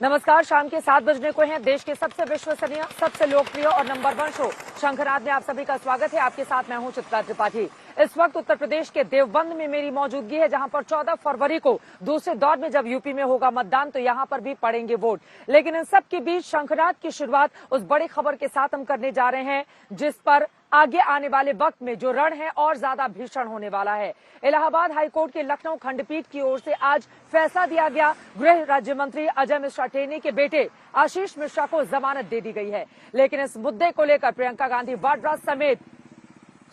नमस्कार, शाम के 7 बजने को हैं। देश के सबसे विश्वसनीय, सबसे लोकप्रिय और नंबर 1 शो शंखनाद में आप सभी का स्वागत है। आपके साथ मैं हूं चित्रा त्रिपाठी। इस वक्त उत्तर प्रदेश के देवबंद में मेरी मौजूदगी है, जहां पर 14 फरवरी को दूसरे दौर में जब यूपी में होगा मतदान, तो यहां पर भी पड़ेंगे वोट। लेकिन इन सब के बीच शंखनाद की शुरुआत उस बड़ी खबर के साथ हम करने जा रहे हैं, जिस पर आगे आने वाले वक्त में जो रण है और ज्यादा भीषण होने वाला है। इलाहाबाद हाईकोर्ट के लखनऊ खंडपीठ की ओर से आज फैसला दिया गया। गृह राज्य मंत्री अजय मिश्रा टेनी के बेटे आशीष मिश्रा को जमानत दे दी गई है। लेकिन इस मुद्दे को लेकर प्रियंका गांधी वाड्रा समेत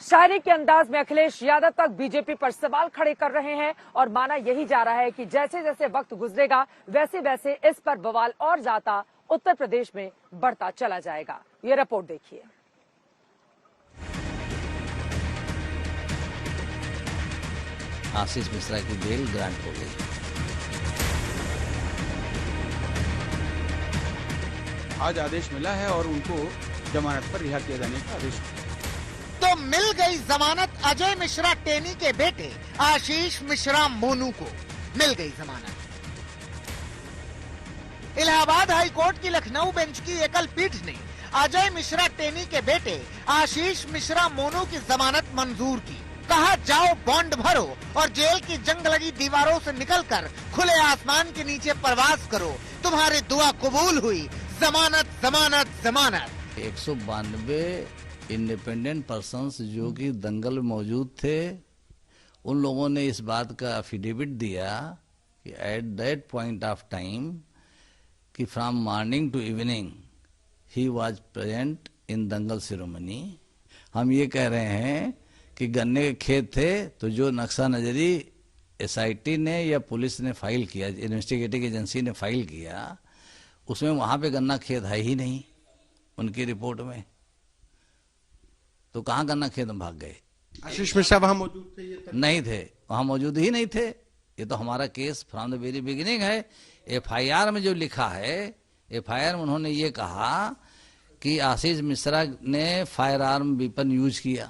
शायरी के अंदाज में अखिलेश यादव तक बीजेपी पर सवाल खड़े कर रहे हैं और माना यही जा रहा है कि जैसे जैसे वक्त गुजरेगा वैसे वैसे इस पर बवाल और ज्यादा उत्तर प्रदेश में बढ़ता चला जाएगा। ये रिपोर्ट देखिए। आशीष मिश्रा की बेल ग्रांट हो गई। आज आदेश मिला है और उनको जमानत पर रिहा किया जाने का आदेश। तो मिल गई जमानत अजय मिश्रा टेनी के बेटे आशीष मिश्रा मोनू को मिल गई जमानत। इलाहाबाद हाईकोर्ट की लखनऊ बेंच की एकल पीठ ने अजय मिश्रा टेनी के बेटे आशीष मिश्रा मोनू की जमानत मंजूर की। कहा, जाओ बॉन्ड भरो और जेल की जंग लगी दीवारों से निकलकर खुले आसमान के नीचे प्रवास करो, तुम्हारी दुआ कबूल हुई। जमानत जमानत जमानत। 192 इंडिपेंडेंट पर्सन्स जो कि दंगल में मौजूद थे, उन लोगों ने इस बात का एफिडेविट दिया कि at that point of time कि from morning to evening he was present in dangal ceremony. हम ये कह रहे हैं कि गन्ने के खेत थे, तो जो नक्शा नजरी एसआईटी ने या पुलिस ने फाइल किया, इन्वेस्टिगेटिंग एजेंसी ने फाइल किया, उसमें वहां पे गन्ना खेत है ही नहीं उनकी रिपोर्ट में। तो कहाँ गन्ना खेत में भाग गए? आशीष मिश्रा वहां मौजूद थे? नहीं थे, वहां मौजूद ही नहीं थे। ये तो हमारा case from the very beginning है। एफआईआर में जो लिखा है, एफआईआर में उन्होंने ये कहा कि आशीष मिश्रा ने फायर आर्म वेपन यूज किया।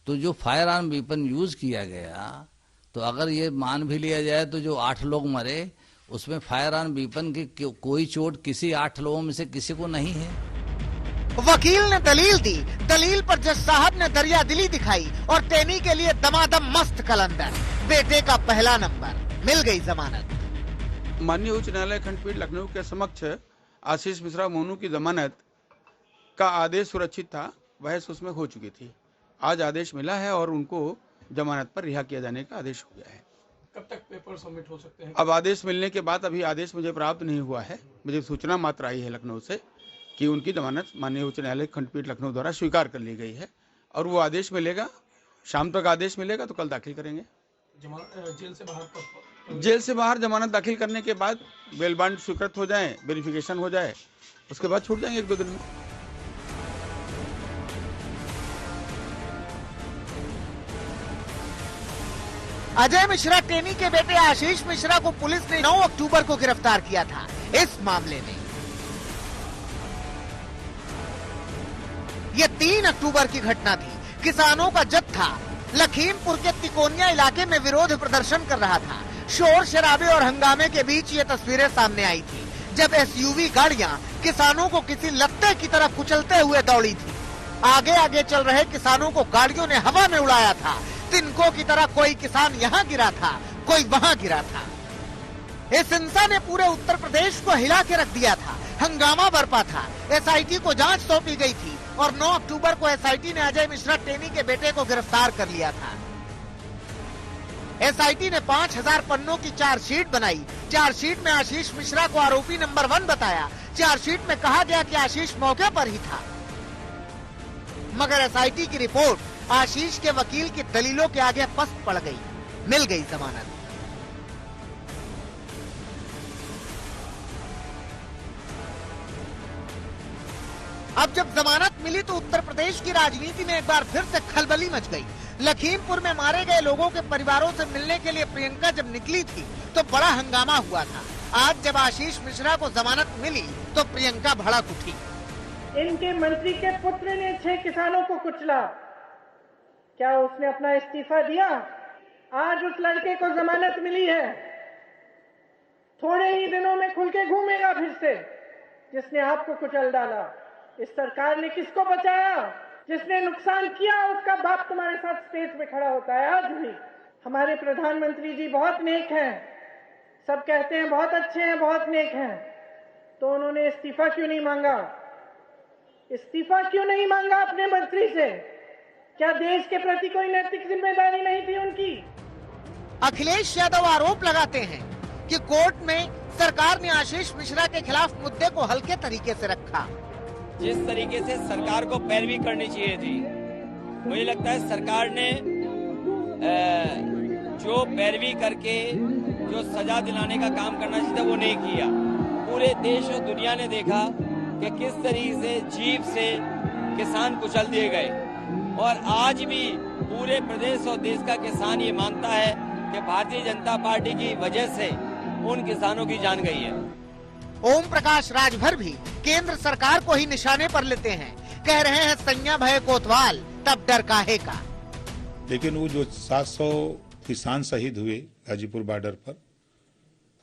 तो जो फायर आर्म वेपन यूज किया गया, तो अगर ये मान भी लिया जाए तो जो 8 लोग मरे, उसमें फायर आर्म वेपन की कोई चोट किसी 8 लोगों में से किसी को नहीं है। वकील ने दलील दी, दलील पर जज साहब ने दरिया दिली दिखाई और टेनी के लिए दमादम मस्त कलंदर। बेटे का पहला नंबर, मिल गई जमानत। माननीय उच्च न्यायालय खंडपीठ लखनऊ के समक्ष आशीष मिश्रा मोनू की जमानत का आदेश सुरक्षित था, बहस उसमें हो चुकी थी। आज आदेश मिला है और उनको जमानत पर रिहा किया जाने का आदेश हो गया है। कब तक पेपर सबमिट हो सकते हैं? अब आदेश मिलने के बाद, अभी आदेश मुझे प्राप्त नहीं हुआ है, मुझे सूचना मात्र आई है लखनऊ से कि उनकी जमानत माननीय उच्च न्यायालय खंडपीठ लखनऊ द्वारा स्वीकार कर ली गई है और वो आदेश मिलेगा, शाम तक आदेश मिलेगा तो कल दाखिल करेंगे। जेल से बाहर जमानत दाखिल करने के बाद बेल बॉन्ड स्वीकृत हो जाए, वेरिफिकेशन हो जाए, उसके बाद छूट जाएंगे 1-2 दिन में। अजय मिश्रा टेनी के बेटे आशीष मिश्रा को पुलिस ने 9 अक्टूबर को गिरफ्तार किया था। इस मामले में यह 3 अक्टूबर की घटना थी। किसानों का जत्था लखीमपुर के तिकोनिया इलाके में विरोध प्रदर्शन कर रहा था। शोर शराबे और हंगामे के बीच ये तस्वीरें सामने आई थी, जब एसयूवी गाड़ियां किसानों को किसी लत्ते की तरह कुचलते हुए दौड़ी थी। आगे आगे चल रहे किसानों को गाड़ियों ने हवा में उड़ाया था। तिनकों की तरह कोई किसान यहाँ गिरा था, कोई वहाँ गिरा था। इस हिंसा ने पूरे उत्तर प्रदेश को हिला के रख दिया था। हंगामा बरपा था। एसआईटी को जांच सौंपी गई थी और 9 अक्टूबर को एसआईटी ने अजय मिश्रा टेनी के बेटे को गिरफ्तार कर लिया था। एसआईटी ने 5000 पन्नों की चार्जशीट बनाई। चार्जशीट में आशीष मिश्रा को आरोपी नंबर 1 बताया। चार्जशीट में कहा गया कि आशीष मौके पर ही था, मगर एसआईटी की रिपोर्ट आशीष के वकील की दलीलों के आगे पस्त पड़ गई। मिल गई जमानत। अब जब जमानत मिली तो उत्तर प्रदेश की राजनीति में एक बार फिर से खलबली मच गई। लखीमपुर में मारे गए लोगों के परिवारों से मिलने के लिए प्रियंका जब निकली थी तो बड़ा हंगामा हुआ था। आज जब आशीष मिश्रा को जमानत मिली तो प्रियंका भड़क उठी। इनके मंत्री के पुत्र ने 6 किसानों को कुचला, क्या उसने अपना इस्तीफा दिया? आज उस लड़के को जमानत मिली है। थोड़े ही दिनों में खुल के घूमेगा फिर से। जिसने आपको कुचल डाला, इस सरकार ने किसको बचाया? जिसने नुकसान किया उसका बाप तुम्हारे साथ स्टेज पे खड़ा होता है। आज भी हमारे प्रधानमंत्री जी बहुत नेक हैं, सब कहते हैं बहुत अच्छे हैं, बहुत नेक हैं, तो उन्होंने इस्तीफा क्यों नहीं मांगा? इस्तीफा क्यों नहीं मांगा अपने मंत्री से? क्या देश के प्रति कोई नैतिक जिम्मेदारी नहीं थी उनकी? अखिलेश यादव आरोप लगाते हैं कि कोर्ट में सरकार ने आशीष मिश्रा के खिलाफ मुद्दे को हल्के तरीके से रखा। जिस तरीके से सरकार को पैरवी करनी चाहिए थी, मुझे लगता है सरकार ने जो पैरवी करके जो सजा दिलाने का काम करना चाहिए था वो नहीं किया। पूरे देश और दुनिया ने देखा कि किस तरीके से जीप से किसान कुचल दिए गए, और आज भी पूरे प्रदेश और देश का किसान ये मानता है कि भारतीय जनता पार्टी की वजह से उन किसानों की जान गई है। ओम प्रकाश राजभर भी केंद्र सरकार को ही निशाने पर लेते हैं, कह रहे हैं सैया भय कोतवाल तब डर काहे का। लेकिन वो जो 700 किसान शहीद हुए गाजीपुर बॉर्डर पर,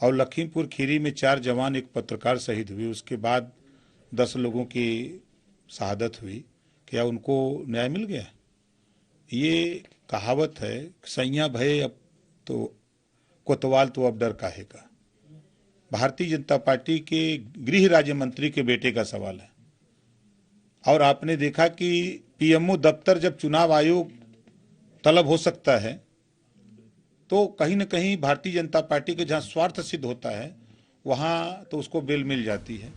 और लखीमपुर खीरी में 4 जवान एक पत्रकार शहीद हुए, उसके बाद 10 लोगों की शहादत हुई, क्या उनको न्याय मिल गया? ये कहावत है, सैया भय अब तो कोतवाल तो अब डर काहे का। भारतीय जनता पार्टी के गृह राज्य मंत्री के बेटे का सवाल है। और आपने देखा कि पीएमओ दफ्तर जब चुनाव आयोग तलब हो सकता है, तो कहीं न कहीं भारतीय जनता पार्टी के जहां स्वार्थ सिद्ध होता है वहां तो उसको बेल मिल जाती है।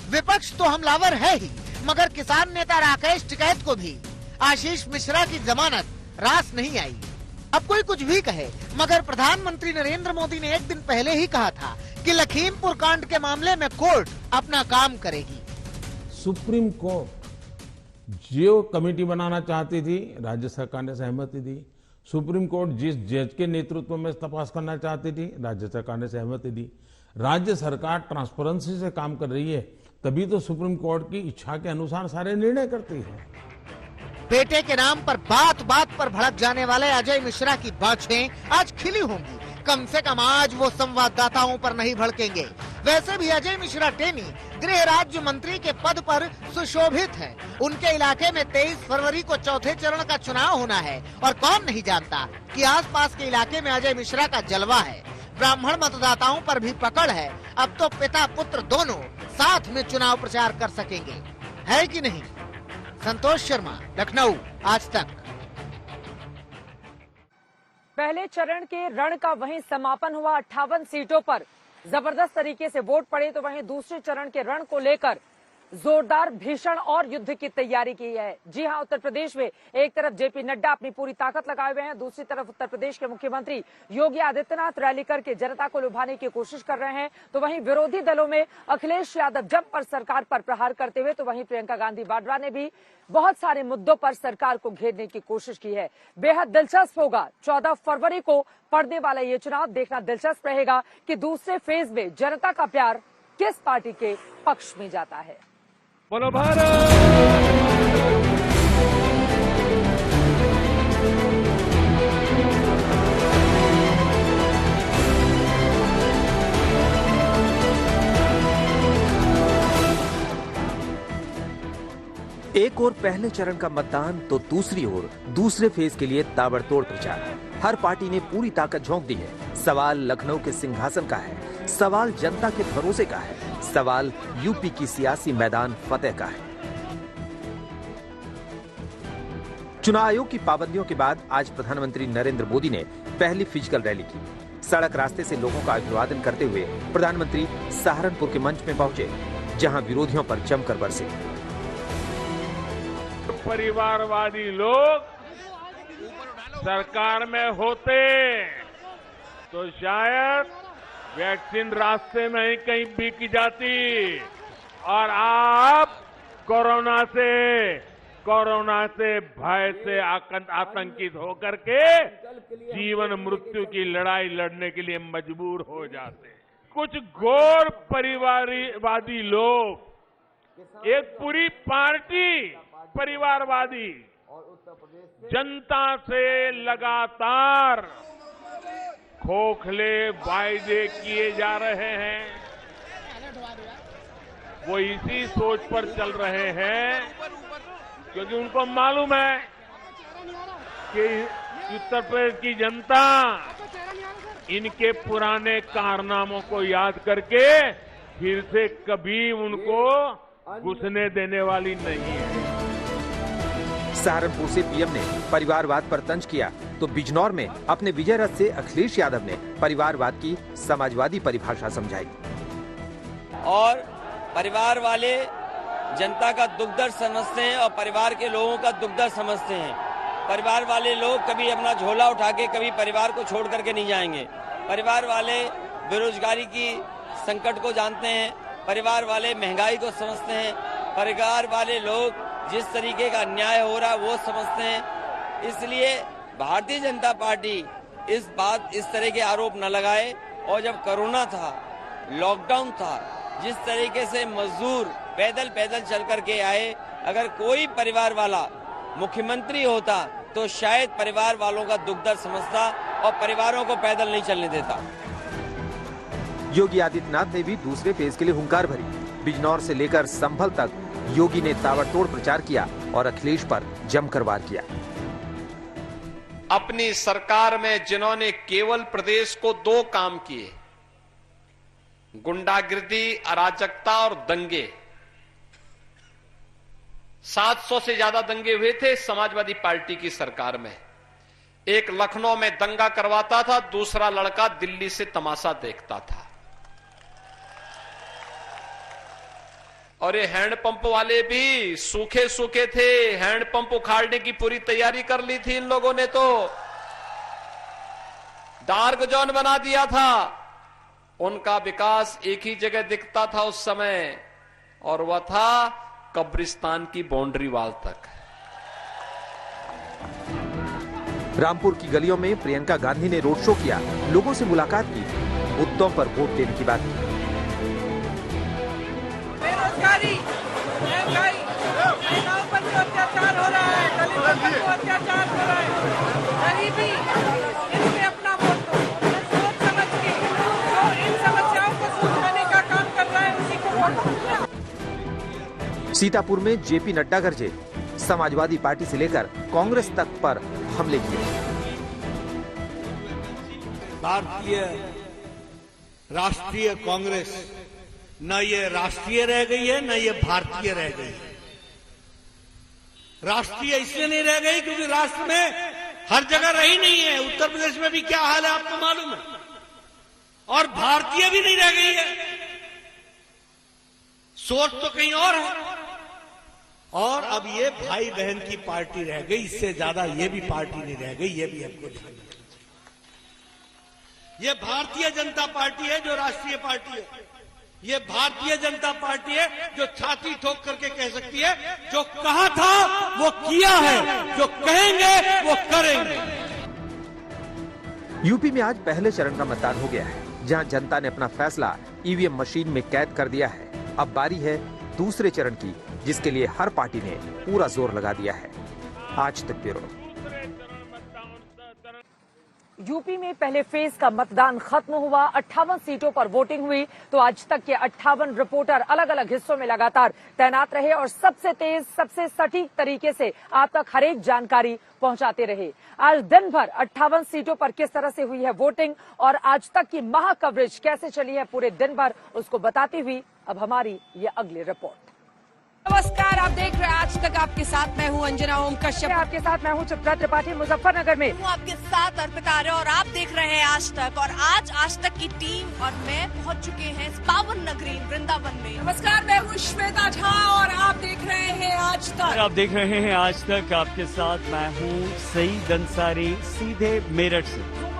विपक्ष तो हमलावर है ही, मगर किसान नेता राकेश टिकैत को भी आशीष मिश्रा की जमानत रास नहीं आई। अब कोई कुछ भी कहे, मगर प्रधानमंत्री नरेंद्र मोदी ने एक दिन पहले ही कहा था कि लखीमपुर कांड के मामले में कोर्ट अपना काम करेगी। सुप्रीम कोर्ट जो कमेटी बनाना चाहती थी, राज्य सरकार ने सहमति दी। सुप्रीम कोर्ट जिस जज के नेतृत्व में तपास करना चाहती थी, राज्य सरकार ने सहमति दी। राज्य सरकार ट्रांसपेरेंसी से काम कर रही है, तभी तो सुप्रीम कोर्ट की इच्छा के अनुसार सारे निर्णय करती है। बेटे के नाम पर बात बात पर भड़क जाने वाले अजय मिश्रा की बाछें आज खिली होंगी। कम से कम आज वो संवाददाताओं पर नहीं भड़केंगे। वैसे भी अजय मिश्रा टेनी गृह राज्य मंत्री के पद पर सुशोभित है। उनके इलाके में 23 फरवरी को चौथे चरण का चुनाव होना है, और कौन नहीं जानता कि आसपास के इलाके में अजय मिश्रा का जलवा है। ब्राह्मण मतदाताओं पर भी पकड़ है। अब तो पिता पुत्र दोनों साथ में चुनाव प्रचार कर सकेंगे, है कि नहीं? संतोष शर्मा, लखनऊ, आज तक। पहले चरण के रण का वहीं समापन हुआ। 58 सीटों पर जबरदस्त तरीके से वोट पड़े, तो वहीं दूसरे चरण के रण को लेकर जोरदार, भीषण और युद्ध की तैयारी की है। जी हां, उत्तर प्रदेश में एक तरफ जेपी नड्डा अपनी पूरी ताकत लगाए हुए हैं, दूसरी तरफ उत्तर प्रदेश के मुख्यमंत्री योगी आदित्यनाथ रैली करके जनता को लुभाने की कोशिश कर रहे हैं। तो वहीं विरोधी दलों में अखिलेश यादव जम पर सरकार पर प्रहार करते हुए, तो वहीं प्रियंका गांधी वाड्रा ने भी बहुत सारे मुद्दों पर सरकार को घेरने की कोशिश की है। बेहद दिलचस्प होगा 14 फरवरी को पड़ने वाला ये चुनाव। देखना दिलचस्प रहेगा कि दूसरे फेज में जनता का प्यार किस पार्टी के पक्ष में जाता है। बोलो भारत। एक ओर पहले चरण का मतदान, तो दूसरी ओर दूसरे फेज के लिए ताबड़तोड़ प्रचार। हर पार्टी ने पूरी ताकत झोंक दी है। सवाल लखनऊ के सिंहासन का है, सवाल जनता के भरोसे का है, सवाल यूपी की सियासी मैदान फतेह का है। चुनाव आयोग की पाबंदियों के बाद आज प्रधानमंत्री नरेंद्र मोदी ने पहली फिजिकल रैली की। सड़क रास्ते से लोगों का अभिवादन करते हुए प्रधानमंत्री सहारनपुर के मंच में पहुंचे, जहां विरोधियों पर जमकर बरसे। परिवारवादी लोग सरकार में होते तो शायद वैक्सीन रास्ते में ही कहीं बिक जाती, और आप कोरोना से भय से आतंकित होकर के जीवन मृत्यु की लड़ाई लड़ने के लिए मजबूर हो जाते। कुछ गौर परिवारवादी लोग, एक पूरी पार्टी परिवारवादी जनता से लगातार खोखले वायदे किए जा रहे हैं, वो इसी सोच पर चल रहे हैं क्योंकि उनको मालूम है कि उत्तर प्रदेश की जनता इनके पुराने कारनामों को याद करके फिर से कभी उनको घुसने देने वाली नहीं है। सहारनपुर से पीएम ने परिवारवाद पर तंज किया तो बिजनौर में अपने विजय रथ से अखिलेश यादव ने परिवारवाद की समाजवादी परिभाषा समझाई। और परिवार वाले जनता का दुख दर्द समझते हैं और परिवार के लोगों का दुख दर्द समझते हैं। परिवार वाले लोग कभी अपना झोला उठा के कभी परिवार को छोड़ करके नहीं जाएंगे। परिवार वाले बेरोजगारी की संकट को जानते हैं, परिवार वाले महंगाई को समझते हैं, परिवार वाले लोग जिस तरीके का अन्याय हो रहा है वो समझते हैं। इसलिए भारतीय जनता पार्टी इस तरह के आरोप न लगाए। और जब कोरोना था, लॉकडाउन था, जिस तरीके से मजदूर पैदल चल करके आए, अगर कोई परिवार वाला मुख्यमंत्री होता तो शायद परिवार वालों का दुख दर्द समझता और परिवारों को पैदल नहीं चलने देता। योगी आदित्यनाथ ने भी दूसरे फेज के लिए हुंकार भरी। बिजनौर से लेकर संभल तक योगी ने ताबड़तोड़ प्रचार किया और अखिलेश पर जमकर वार किया। अपनी सरकार में जिन्होंने केवल प्रदेश को 2 काम किए, गुंडागिर्दी, अराजकता और दंगे, 700 से ज्यादा दंगे हुए थे समाजवादी पार्टी की सरकार में। एक लखनऊ में दंगा करवाता था, दूसरा लड़का दिल्ली से तमाशा देखता था। और ये हैंडपंप वाले भी सूखे सूखे थे, हैंडपंप उखाड़ने की पूरी तैयारी कर ली थी इन लोगों ने, तो डार्क जोन बना दिया था। उनका विकास एक ही जगह दिखता था उस समय, और वह था कब्रिस्तान की बाउंड्री वाल तक। रामपुर की गलियों में प्रियंका गांधी ने रोड शो किया, लोगों से मुलाकात की, मुद्दों पर वोट देने की बात की। बेरोजगारी, महंगाई, महिलाओं पर जो अत्याचार हो रहा है, दलितों पर जो अत्याचार हो रहा है, गरीबी, इसमें अपना वोट दो। सोच समझ के जो इन समस्याओं को सुलझाने का काम कर रहा है उसी को वोट दो। सीतापुर में जेपी नड्डा गरजे, समाजवादी पार्टी से लेकर कांग्रेस तक पर हमले किए। भारतीय राष्ट्रीय कांग्रेस न ये राष्ट्रीय रह गई है, न ये भारतीय रह गई है। राष्ट्रीय इसलिए नहीं रह गई क्योंकि राष्ट्र में हर जगह रही नहीं है। उत्तर प्रदेश में भी क्या हाल है आपको मालूम है। और भारतीय भी नहीं रह गई है, सोच तो कहीं और है। और अब ये भाई बहन की पार्टी रह गई, इससे ज्यादा ये भी पार्टी नहीं रह गई। ये भी हमको ध्यान रखना चाहिए। ये भारतीय जनता पार्टी है जो राष्ट्रीय पार्टी है। ये भारतीय जनता पार्टी है जो छाती ठोक करके कह सकती है जो कहा था वो किया है, जो कहेंगे वो करेंगे। यूपी में आज पहले चरण का मतदान हो गया है, जहां जनता ने अपना फैसला ईवीएम मशीन में कैद कर दिया है। अब बारी है दूसरे चरण की, जिसके लिए हर पार्टी ने पूरा जोर लगा दिया है। आज तक ब्यूरो। यूपी में पहले फेज का मतदान खत्म हुआ, 58 सीटों पर वोटिंग हुई। तो आज तक के 58 रिपोर्टर अलग अलग हिस्सों में लगातार तैनात रहे और सबसे तेज, सबसे सटीक तरीके से आप तक हर एक जानकारी पहुंचाते रहे। आज दिन भर 58 सीटों पर किस तरह से हुई है वोटिंग और आज तक की महा कवरेज कैसे चली है पूरे दिन भर, उसको बताती हुई अब हमारी ये अगली रिपोर्ट। नमस्कार, आप देख रहे हैं आज तक। आपके साथ मैं हूं अंजना ओम कश्यप। आपके साथ मैं हूं चित्रा त्रिपाठी। मुजफ्फरनगर में हूं आपके साथ अर्पिता आर्य और आप देख रहे हैं आज तक। और आज तक की टीम और मैं पहुंच चुके हैं इस पावन नगरी वृंदावन में। नमस्कार, मैं हूं श्वेता झा और आप देख रहे हैं आज तक। आप देख रहे हैं आज तक। आपके साथ मैं हूं सईद अंसारी, सीधे मेरठ से।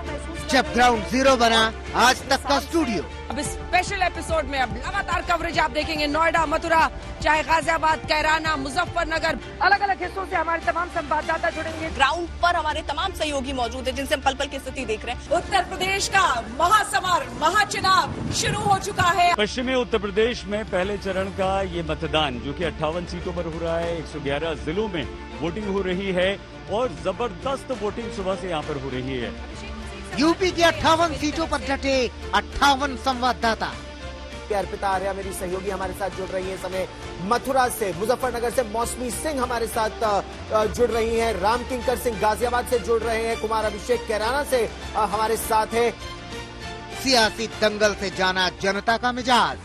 जब ग्राउंड जीरो बना आज तक का स्टूडियो। अब इस स्पेशल एपिसोड में अब लगातार कवरेज आप देखेंगे। नोएडा, मथुरा, चाहे गाजियाबाद, कैराना, मुजफ्फरनगर, अलग अलग हिस्सों से हमारे तमाम संवाददाता जुड़ेंगे। ग्राउंड पर हमारे तमाम सहयोगी मौजूद है जिनसे हम पल पल की स्थिति देख रहे हैं। उत्तर प्रदेश का महासमर, महाचुनाव शुरू हो चुका है। पश्चिमी उत्तर प्रदेश में पहले चरण का ये मतदान जो कि 58 सीटों पर हो रहा है, 111 जिलों में वोटिंग हो रही है और जबरदस्त वोटिंग सुबह से यहाँ पर हो रही है। यूपी की 58 सीटों पर डटे 58 संवाददाता। अर्पिता आर्या मेरी सहयोगी हमारे साथ जुड़ रही है इस समय मथुरा से, मुजफ्फरनगर से मौसमी सिंह हमारे साथ जुड़ रही हैं, राम किंकर सिंह गाजियाबाद से जुड़ रहे हैं, कुमार अभिषेक कैराना से हमारे साथ है। सियासी दंगल से जाना जनता का मिजाज।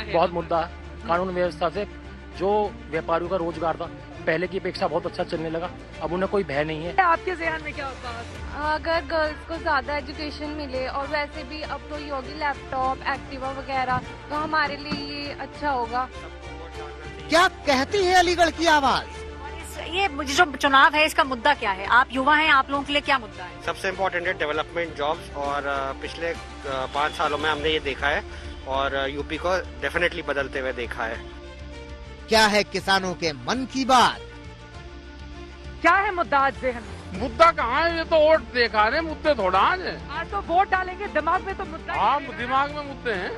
बहुत मुद्दा कानून व्यवस्था से, जो व्यापारियों का रोजगार था पहले की अपेक्षा बहुत अच्छा चलने लगा, अब उन्हें कोई भय नहीं है। आपके ज़हन में क्या होता है? अगर गर्ल्स को ज्यादा एजुकेशन मिले और वैसे भी अब तो ये होगी लैपटॉप, एक्टिवा वगैरह, तो हमारे लिए ये अच्छा होगा। क्या कहती है अलीगढ़ की आवाज? ये जो चुनाव है इसका मुद्दा क्या है? आप युवा हैं, आप लोगों के लिए क्या मुद्दा है? सबसे इम्पोर्टेंट है डेवलपमेंट, जॉब्स, और पिछले 5 सालों में हमने ये देखा है और यूपी को डेफिनेटली बदलते हुए देखा है। क्या है किसानों के मन की बात? क्या है मुद्दा आज ज़हन में? मुद्दा कहाँ है? ये तो वोट देखा रहे, मुद्दे थोड़ा आज तो वोट डालेंगे, दिमाग में तो मुद्दा। हाँ, दिमाग में मुद्दे हैं।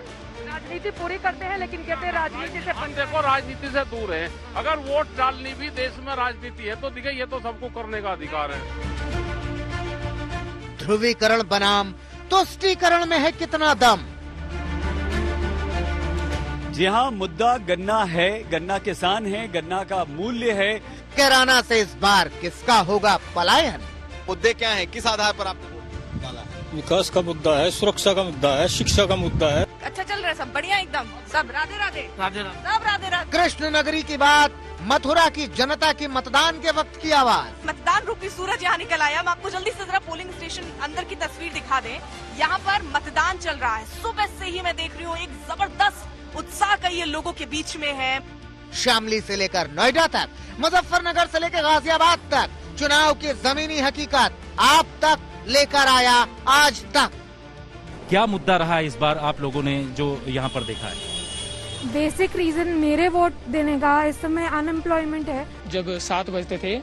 राजनीति पूरी करते हैं, लेकिन कहते हैं राजनीति से देखो, राजनीति से दूर है। अगर वोट डालनी भी देश में राजनीति है तो देखिए, ये तो सबको करने का अधिकार है। ध्रुवीकरण बनाम तुष्टीकरण में है कितना दम? जी हाँ, मुद्दा गन्ना है, गन्ना किसान है, गन्ना का मूल्य है। कैराना से इस बार किसका होगा पलायन? मुद्दे क्या हैं? किस आधार पर आपने वोट डाला? विकास का मुद्दा है, सुरक्षा का मुद्दा है, शिक्षा का मुद्दा है। अच्छा चल रहा है सब, बढ़िया एकदम, सब राधे राधे राधे राधे, सब राधे राधे। कृष्ण नगरी की बात, मथुरा की जनता की मतदान के वक्त की आवाज। मतदान रूपी सूरज यहाँ निकल आया। हम आपको जल्दी से जरा पोलिंग स्टेशन अंदर की तस्वीर दिखा दें। यहाँ पर मतदान चल रहा है, सुबह से ही मैं देख रही हूँ, एक जबरदस्त उत्साह का ये लोगों के बीच में है। शामली से लेकर नोएडा तक, मुजफ्फरनगर से लेकर गाजियाबाद तक, चुनाव की जमीनी हकीकत आप तक लेकर आया आज तक। क्या मुद्दा रहा इस बार आप लोगों ने जो यहाँ पर देखा है? बेसिक रीजन मेरे वोट देने का इस समय अनएम्प्लॉयमेंट है। जब 7 बजते थे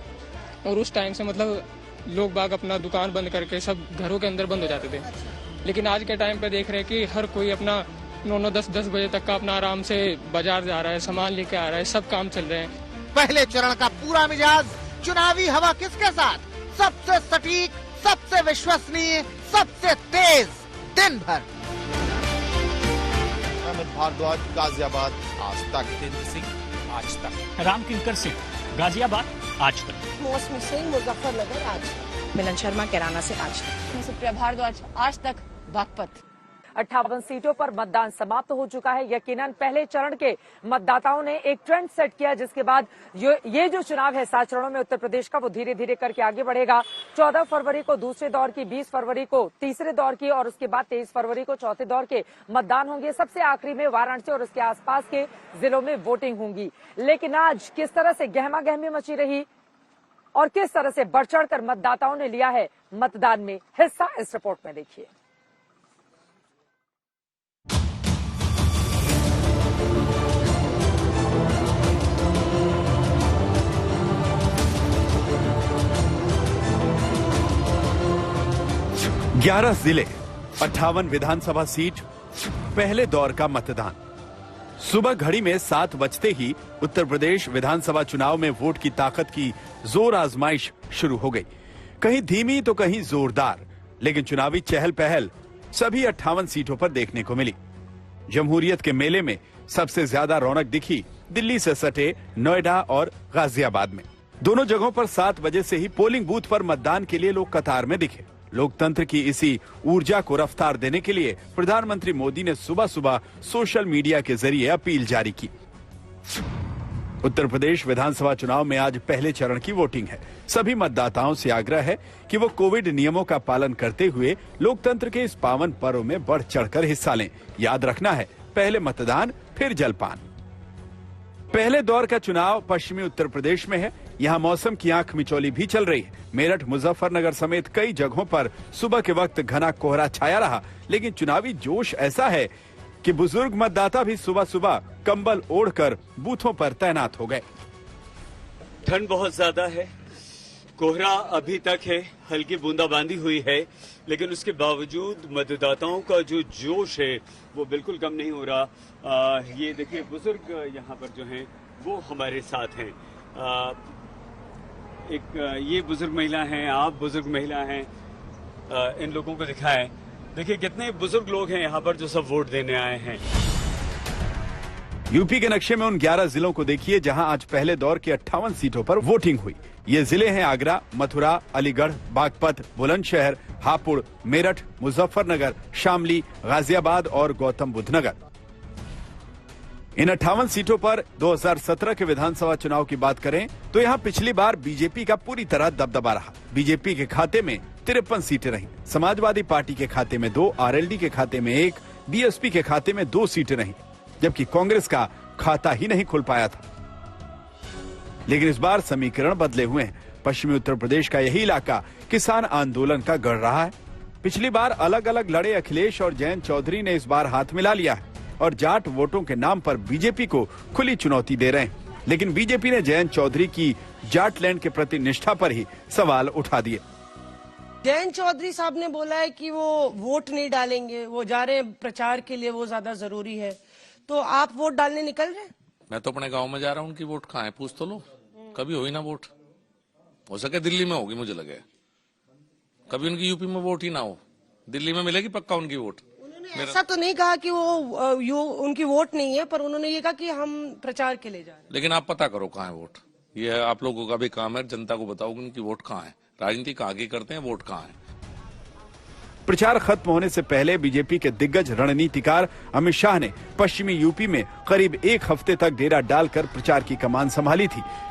और उस टाइम से मतलब लोग बाग अपना दुकान बंद करके सब घरों के अंदर बंद हो जाते थे, लेकिन आज के टाइम पे देख रहे हैं कि हर कोई अपना 9-10 बजे तक का अपना आराम से बाजार जा रहा है, सामान लेके आ रहा है, सब काम चल रहे हैं। पहले चरण का पूरा मिजाज, चुनावी हवा किसके साथ? सबसे सटीक, सबसे विश्वसनीय, सबसे तेज, दिन भर। अमित भारद्वाज, गाजियाबाद, आज तक। तेंद्र सिंह, आज तक। राम किंकर सिंह, गाजियाबाद, आज तक। मौसमी सिंह, मुजफ्फरनगर, आज तक। मिलन शर्मा, कैराना से, आज तक। सुप्रिया भारद्वाज, आज तक, बागपत। 58 सीटों पर मतदान समाप्त हो चुका है। यकीनन पहले चरण के मतदाताओं ने एक ट्रेंड सेट किया, जिसके बाद ये जो चुनाव है 7 चरणों में उत्तर प्रदेश का, वो धीरे धीरे करके आगे बढ़ेगा। 14 फरवरी को दूसरे दौर की, 20 फरवरी को तीसरे दौर की और उसके बाद 23 फरवरी को चौथे दौर के मतदान होंगे। सबसे आखिरी में वाराणसी और उसके आसपास के जिलों में वोटिंग होंगी। लेकिन आज किस तरह से गहमा गहमी मची रही और किस तरह से बढ़ चढ़ कर मतदाताओं ने लिया है मतदान में हिस्सा, इस रिपोर्ट में देखिए। ग्यारह जिले, 58 विधानसभा सीट, पहले दौर का मतदान। सुबह घड़ी में 7 बजते ही उत्तर प्रदेश विधानसभा चुनाव में वोट की ताकत की जोर आजमाइश शुरू हो गई। कहीं धीमी तो कहीं जोरदार, लेकिन चुनावी चहल पहल सभी 58 सीटों पर देखने को मिली। जमहूरियत के मेले में सबसे ज्यादा रौनक दिखी दिल्ली से सटे नोएडा और गाजियाबाद में। दोनों जगहों पर 7 बजे से ही पोलिंग बूथ पर मतदान के लिए लोग कतार में दिखे। लोकतंत्र की इसी ऊर्जा को रफ्तार देने के लिए प्रधानमंत्री मोदी ने सुबह सुबह सोशल मीडिया के जरिए अपील जारी की। उत्तर प्रदेश विधानसभा चुनाव में आज पहले चरण की वोटिंग है। सभी मतदाताओं से आग्रह है कि वो कोविड नियमों का पालन करते हुए लोकतंत्र के इस पावन पर्व में बढ़ चढ़कर हिस्सा लें। याद रखना है, पहले मतदान फिर जलपान। पहले दौर का चुनाव पश्चिमी उत्तर प्रदेश में है। यहाँ मौसम की आंख मिचौली भी चल रही है। मेरठ, मुजफ्फरनगर समेत कई जगहों पर सुबह के वक्त घना कोहरा छाया रहा, लेकिन चुनावी जोश ऐसा है कि बुजुर्ग मतदाता भी सुबह सुबह कंबल ओढ़कर बूथों पर तैनात हो गए। ठंड बहुत ज्यादा है, कोहरा अभी तक है, हल्की बूंदाबांदी हुई है, लेकिन उसके बावजूद मतदाताओं का जो जोश है वो बिल्कुल कम नहीं हो रहा। ये देखिए, बुजुर्ग यहाँ पर जो हैं वो हमारे साथ हैं। एक ये बुजुर्ग महिला हैं, आप बुजुर्ग महिला हैं। इन लोगों को दिखाएं। देखिए कितने बुजुर्ग लोग हैं यहाँ पर जो सब वोट देने आए हैं। यूपी के नक्शे में उन 11 जिलों को देखिए जहां आज पहले दौर की 58 सीटों पर वोटिंग हुई। ये जिले हैं आगरा, मथुरा, अलीगढ़, बागपत, बुलंदशहर, हापुड़, मेरठ, मुजफ्फरनगर, शामली, गाजियाबाद और गौतम बुद्ध नगर। इन 58 सीटों पर 2017 के विधानसभा चुनाव की बात करें तो यहां पिछली बार बीजेपी का पूरी तरह दबदबा रहा। बीजेपी के खाते में 53 सीटें रहीं, समाजवादी पार्टी के खाते में 2, आरएलडी के खाते में 1, बीएसपी के खाते में 2 सीटें रहीं, जबकि कांग्रेस का खाता ही नहीं खुल पाया था। लेकिन इस बार समीकरण बदले हुए हैं। पश्चिमी उत्तर प्रदेश का यही इलाका किसान आंदोलन का गढ़ रहा है। पिछली बार अलग अलग लड़े अखिलेश और जयंत चौधरी ने इस बार हाथ मिला लिया है और जाट वोटों के नाम पर बीजेपी को खुली चुनौती दे रहे हैं। लेकिन बीजेपी ने जयंत चौधरी की जाटलैंड के प्रति निष्ठा पर ही सवाल उठा दिए। जयंत चौधरी साहब ने बोला है कि वो वोट नहीं डालेंगे, वो जा रहे हैं प्रचार के लिए, वो ज्यादा जरूरी है। तो आप वोट डालने निकल रहे हैं? मैं तो अपने गांव में जा रहा हूँ, उनकी वोट कहाँ है पूछ तो लो। कभी हुई ना वोट, हो सके दिल्ली में होगी, मुझे लगे कभी उनकी यूपी में वोट ही ना हो, दिल्ली में मिलेगी पक्का उनकी वोट। ऐसा तो नहीं कहा कि वो उनकी वोट नहीं है, पर उन्होंने ये कहा कि हम प्रचार के लिए जा रहे हैं। लेकिन आप पता करो कहाँ है वोट, ये आप लोगों का भी काम है, जनता को बताओ कि उनकी वोट कहाँ है। राजनीति कहाँ की करते हैं, वोट कहाँ है। प्रचार खत्म होने से पहले बीजेपी के दिग्गज रणनीतिकार अमित शाह ने पश्चिमी यूपी में करीब 1 हफ्ते तक डेरा डालकर प्रचार की कमान संभाली थी।